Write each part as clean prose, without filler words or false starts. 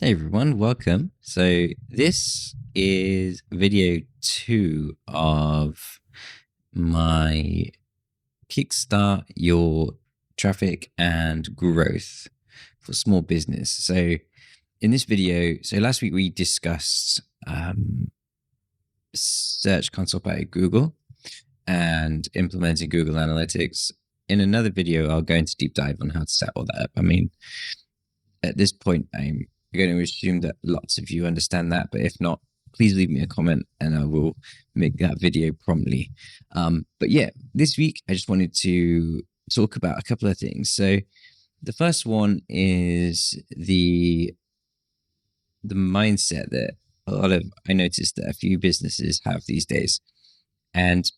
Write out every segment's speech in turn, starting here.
Hey everyone, welcome. So this is video 2 of my kickstart your traffic and growth for small business. So in this video, last week we discussed Search Console by Google and implementing Google Analytics. In another video, I'll go into deep dive on how to set all that up. I mean, at this point, I'm going to assume that lots of you understand that, but if not, please leave me a comment and I will make that video promptly. But yeah, this week I just wanted to talk about a couple of things. So the first one is the mindset that I noticed that a few businesses have these days. And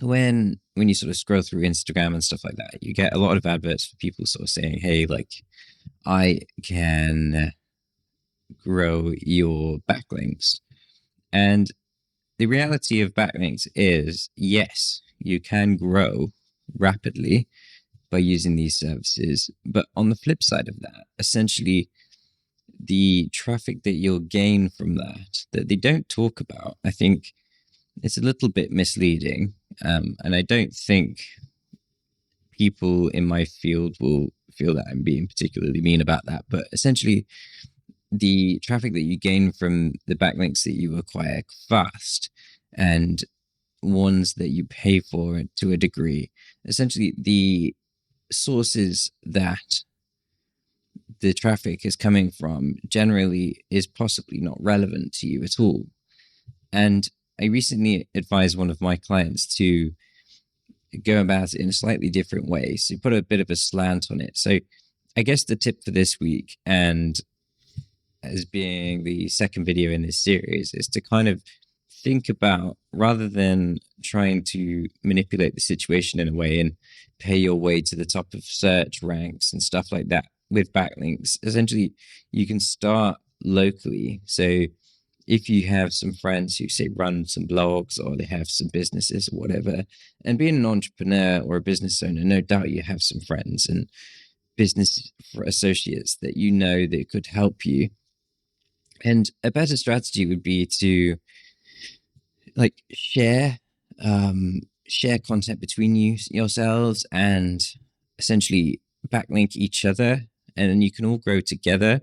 when you sort of scroll through Instagram and stuff like that, you get a lot of adverts for people sort of saying, hey, like, I can grow your backlinks. And the reality of backlinks is, yes, you can grow rapidly by using these services. But on the flip side of that, essentially, the traffic that you'll gain from that they don't talk about, I think it's a little bit misleading. And I don't think people in my field will feel that I'm being particularly mean about that. But essentially, the traffic that you gain from the backlinks that you acquire fast and ones that you pay for to a degree, essentially the sources that the traffic is coming from generally is possibly not relevant to you at all. And I recently advised one of my clients to go about it in a slightly different way. So put a bit of a slant on it. So I guess the tip for this week, and as being the second video in this series, is to kind of think about, rather than trying to manipulate the situation in a way and pay your way to the top of search ranks and stuff like that with backlinks, essentially you can start locally. So if you have some friends who say run some blogs or they have some businesses or whatever, and being an entrepreneur or a business owner, no doubt you have some friends and business associates that you know that could help you. And a better strategy would be to share content between yourselves and essentially backlink each other, and then you can all grow together.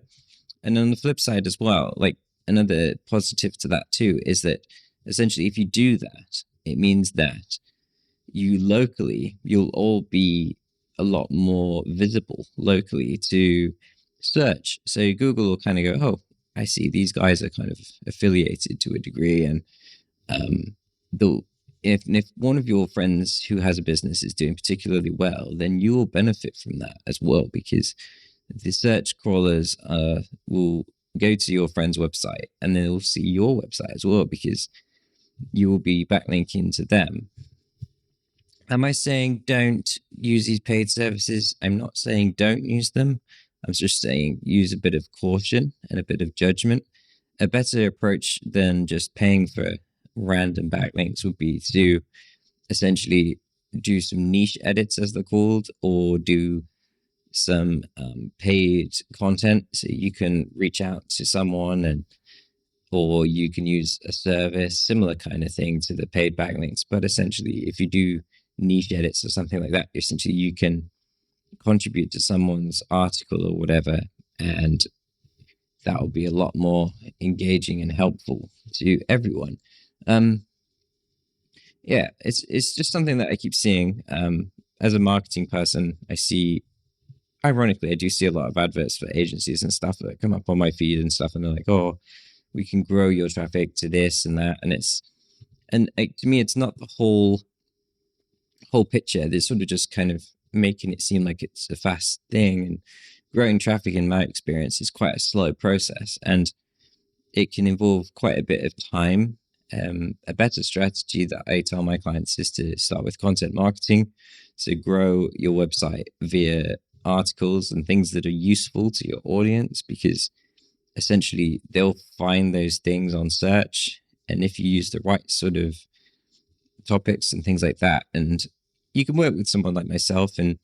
And on the flip side as well, like, another positive to that too is that essentially if you do that, it means that you'll all be a lot more visible locally to search. So Google will kind of go, oh, I see these guys are kind of affiliated to a degree. And if one of your friends who has a business is doing particularly well, then you will benefit from that as well, because the search crawlers will go to your friend's website and then they'll see your website as well, because you will be backlinking to them. Am I saying don't use these paid services? I'm not saying don't use them. I'm just saying use a bit of caution and a bit of judgment. A better approach than just paying for random backlinks would be to essentially do some niche edits, as they're called, or do some paid content. So you can reach out to someone or you can use a service, similar kind of thing to the paid backlinks. But essentially, if you do niche edits or something like that, essentially you can contribute to someone's article or whatever, and that will be a lot more engaging and helpful to everyone. Yeah, it's just something that I keep seeing. As a marketing person, ironically, I do see a lot of adverts for agencies and stuff that come up on my feed and stuff, and they're like, oh, we can grow your traffic to this and that. And to me, it's not the whole picture. They're sort of just kind of making it seem like it's a fast thing, and growing traffic, in my experience, is quite a slow process, and it can involve quite a bit of time. A better strategy that I tell my clients is to start with content marketing. So grow your website via articles and things that are useful to your audience, because essentially they'll find those things on search. And if you use the right sort of topics and things like that, and you can work with someone like myself and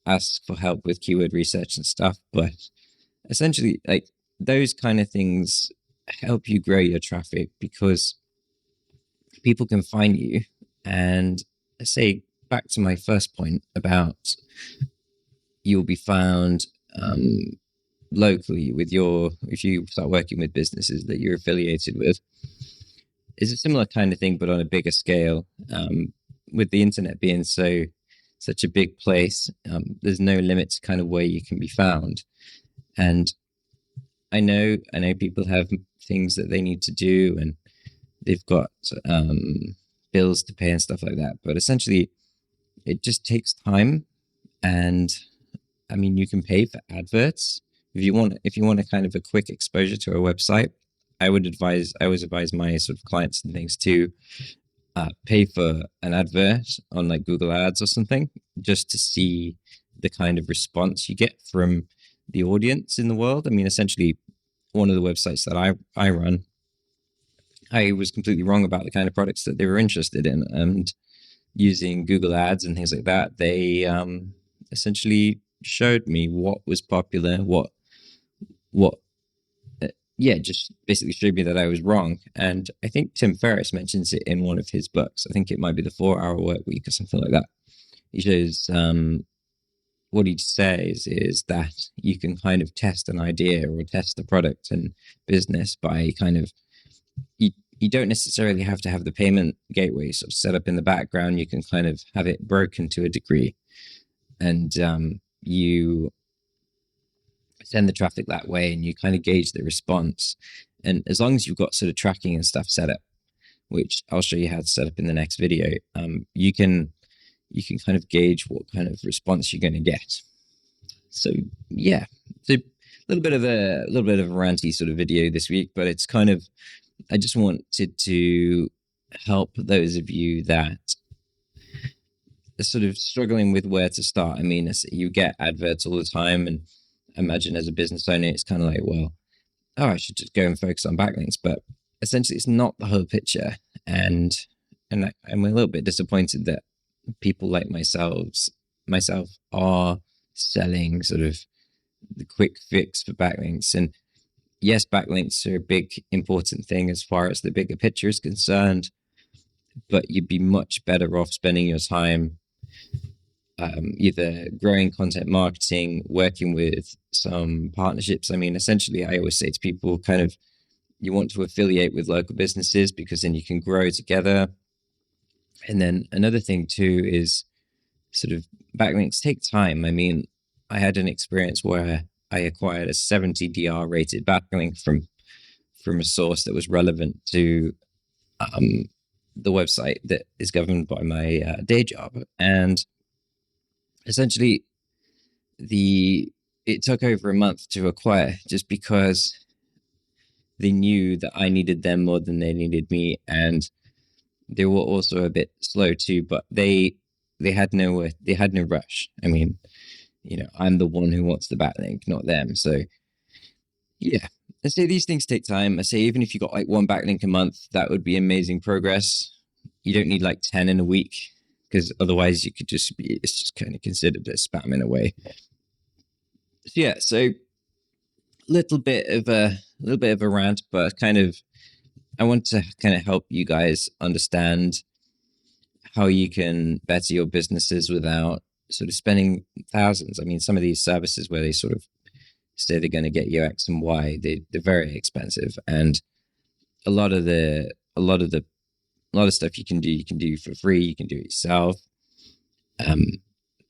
ask for help with keyword research and stuff, but essentially, like, those kind of things help you grow your traffic because people can find you. And say, back to my first point about you'll be found locally with if you start working with businesses that you're affiliated with, is a similar kind of thing, but on a bigger scale. With the internet being such a big place, there's no limit to kind of where you can be found. And I know people have things that they need to do, and they've got bills to pay and stuff like that. But essentially, it just takes time. And I mean, you can pay for adverts if you want. If you want a kind of a quick exposure to a website, I always advise my sort of clients and things to pay for an advert on like Google Ads or something, just to see the kind of response you get from the audience in the world. I mean, essentially, one of the websites that I run, I was completely wrong about the kind of products that they were interested in, and using Google Ads and things like that, they essentially showed me what was popular, just basically showed me that I was wrong. And I think Tim Ferriss mentions it in one of his books. I think it might be the 4-Hour Work Week or something like that. He shows what he says is that you can kind of test an idea or test a product and business by kind of, you don't necessarily have to have the payment gateway sort of set up in the background. You can kind of have it broken to a degree, and you send the traffic that way, and you kind of gauge the response. And as long as you've got sort of tracking and stuff set up, which I'll show you how to set up in the next video, you can kind of gauge what kind of response you're going to get. So yeah, it's a little bit of a ranty sort of video this week, but it's kind of, I just wanted to help those of you that are sort of struggling with where to start. I mean, you get adverts all the time, and imagine as a business owner, it's kind of like, well, I should just go and focus on backlinks. But essentially, it's not the whole picture. And I'm a little bit disappointed that people like myself are selling sort of the quick fix for backlinks. And yes, backlinks are a big, important thing as far as the bigger picture is concerned, but you'd be much better off spending your time either growing content marketing, working with some partnerships. I mean, essentially, I always say to people, kind of, you want to affiliate with local businesses because then you can grow together. And then another thing too is sort of backlinks take time. I mean, I had an experience where I acquired a 70 DR rated backlink from a source that was relevant to the website that is governed by my day job. And essentially, it took over a month to acquire, just because they knew that I needed them more than they needed me, and they were also a bit slow too. But they had no rush. I mean, I'm the one who wants the backlink, not them. So yeah, I say these things take time. I say even if you got like one backlink a month, that would be amazing progress. You don't need like 10 in a week, because otherwise you could it's just kind of considered as spam in a way. So yeah, so little bit of a rant, but kind of, I want to kind of help you guys understand how you can better your businesses without sort of spending thousands. I mean, some of these services where they sort of say they're going to get you X and Y, they're very expensive, and a lot of stuff you can do for free. You can do it yourself, and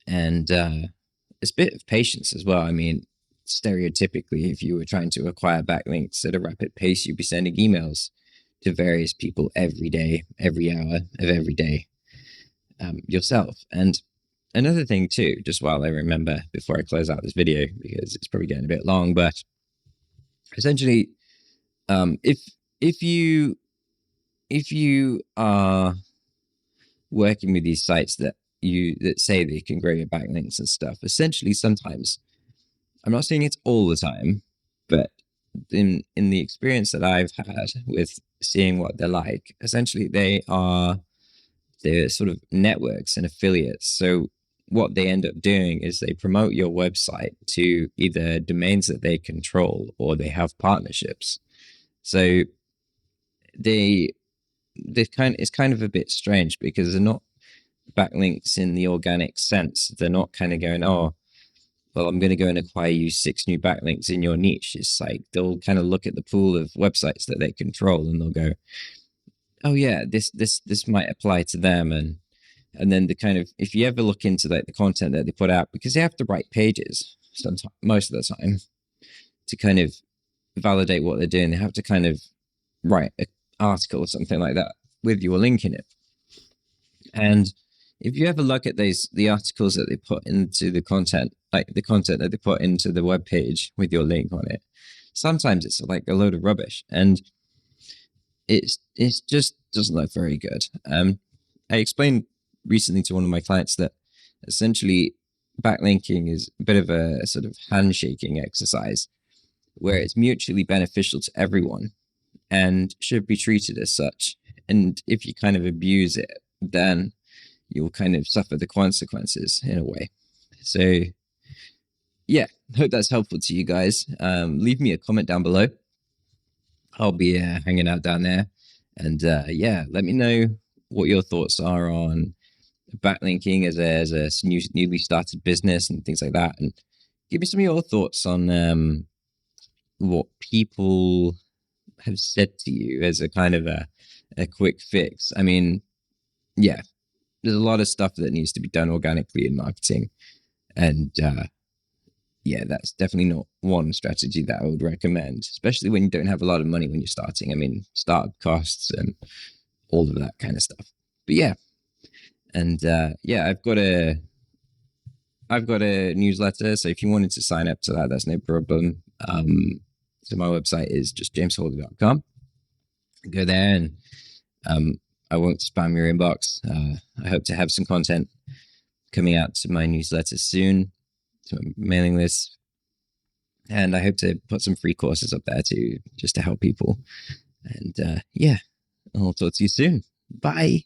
it's a bit of patience as well. I mean, stereotypically, if you were trying to acquire backlinks at a rapid pace, you'd be sending emails to various people every day, every hour of every day, yourself. And another thing too, just while I remember before I close out this video, because it's probably getting a bit long, but essentially, if you are working with these sites that say they can grow your backlinks and stuff, essentially sometimes, I'm not saying it's all the time, but in the experience that I've had with seeing what they're like, essentially they're sort of networks and affiliates. So what they end up doing is they promote your website to either domains that they control or they have partnerships. So it's kind of a bit strange because they're not backlinks in the organic sense. They're not kind of going, oh, well, I'm going to go and acquire you 6 new backlinks in your niche. It's like they'll kind of look at the pool of websites that they control and they'll go, oh yeah, this might apply to them. And then the kind of, if you ever look into like the content that they put out, because they have to write pages sometimes, most of the time, to kind of validate what they're doing, they have to kind of write an article or something like that with your link in it. And if you ever look at the articles that they put into the content, like the content that they put into the web page with your link on it, sometimes it's like a load of rubbish, and it's just doesn't look very good. I explained recently to one of my clients that essentially backlinking is a bit of a sort of handshaking exercise where it's mutually beneficial to everyone and should be treated as such. And if you kind of abuse it, then you'll kind of suffer the consequences in a way. So yeah, hope that's helpful to you guys. Leave me a comment down below. I'll be hanging out down there. And yeah, let me know what your thoughts are on backlinking as a newly started business and things like that. And give me some of your thoughts on what people have said to you as a kind of a quick fix. I mean, yeah, there's a lot of stuff that needs to be done organically in marketing. And yeah, that's definitely not one strategy that I would recommend, especially when you don't have a lot of money when you're starting. I mean, startup costs and all of that kind of stuff. But yeah, and yeah, I've got a newsletter. So if you wanted to sign up to that, that's no problem. So my website is just jamesholder.com. Go there and I won't spam your inbox. I hope to have some content coming out to my newsletter soon, to my mailing list. And I hope to put some free courses up there too, just to help people. And yeah, I'll talk to you soon. Bye.